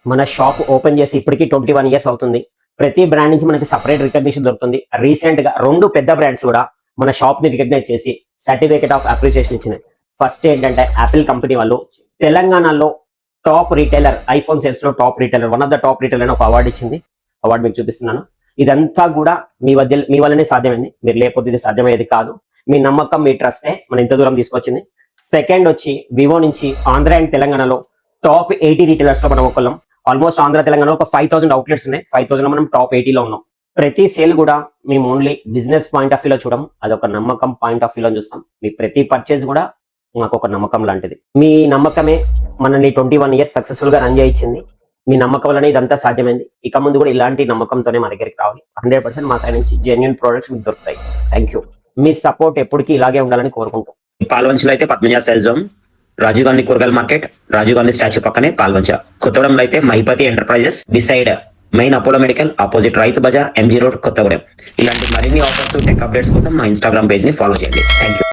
మన shop open చేసి ఇప్పటికి 21 ఇయర్స్ అవుతుంది. ప్రతి బ్రాండ్ నుంచి మనకి సపరేట్ రికగ్నిషన్ దొరుకుతుంది. రీసెంట్ గా 2 పెద్ద బ్రాండ్స్ కూడా మన షాప్ ని రికగ్నైజ్ చేసి సర్టిఫికేట్ ఆఫ్ అప్రిసియేషన్ ఇచ్చినాయి. ఫస్ట్ ఏంటంటే యాపిల్ కంపెనీ వాళ్ళు తెలంగాణలో టాప్ రీటైలర్, ఐఫోన్ సేల్స్ లో top retailer, one of the top retailer అని ఒక అవార్డు ఇచ్చింది. అవార్డు మీకు చూపిస్తున్నాను. ఇదంతా కూడా మీ వల్లనే సాధ్యమైంది. మీరు లేకపోతే ఇది సాధ్యమయ్యేది కాదు. మీ నమ్మకం, మీ ట్రస్టే మన ఇంత దూరం తీసుకొచ్చింది. సెకండ్ వచ్చి వివో నుంచి ఆంధ్ర అండ్ తెలంగాణలో టాప్ 80 రీటైలర్స్ లో మనం ఒకళ్ళం. ఆల్మోస్ట్ ఆంధ్ర తెలంగాణలో ఒక 5000 అవుట్లెట్స్ ఉన్నాయి. 5000 లో మనం టాప్ 80లో ఉన్నాం. ప్రతి సేల్ కూడా మేము ఓన్లీ బిజినెస్ పాయింట్ ఆఫ్ వ్యూలో చూడం, అదొక నమ్మకం పాయింట్ ఆఫ్ వ్యూలో చూస్తాం. మీ ప్రతి పర్చేజ్ కూడా మాకు ఒక నమ్మకం లాంటిది. మీ నమ్మకమే మనల్ని 21 ఇయర్స్ సక్సెస్ఫుల్ గా రన్ చేయించింది. మీ నమ్మకం వల్లనే ఇదంతా సాధ్యమైంది. ఇక ముందు కూడా ఇలాంటి నమ్మకంతోనే మా దగ్గరికి రావాలి. 100% మా సైడ్ నుంచి జెన్యూన్ ప్రొడక్ట్స్ మీకు దొరుకుతాయి. Thank you. మీ సపోర్ట్ ఎప్పటికీ ఇలాగే ఉండాలని కోరుకుంటాం. పాల్వంచలో అయితే పద్మజ సెల్ జోన్, రాజీవ్ గాంధీ కూరగాయల మార్కెట్, రాజీవ్ గాంధీ స్టాచ్యూ పక్కనే పాల్వంచ. కొత్తగూడెంలో అయితే Mahipathi enterprises beside main Apollo medical opposite Rythu Bazar, MG road, Kothagudem. ఇలాంటి మరిన్ని ఆఫర్స్, టెక్ అప్డేట్స్ కోసం మా ఇన్స్టాగ్రామ్ పేజ్ ని ఫాలో చేయండి. Thank you.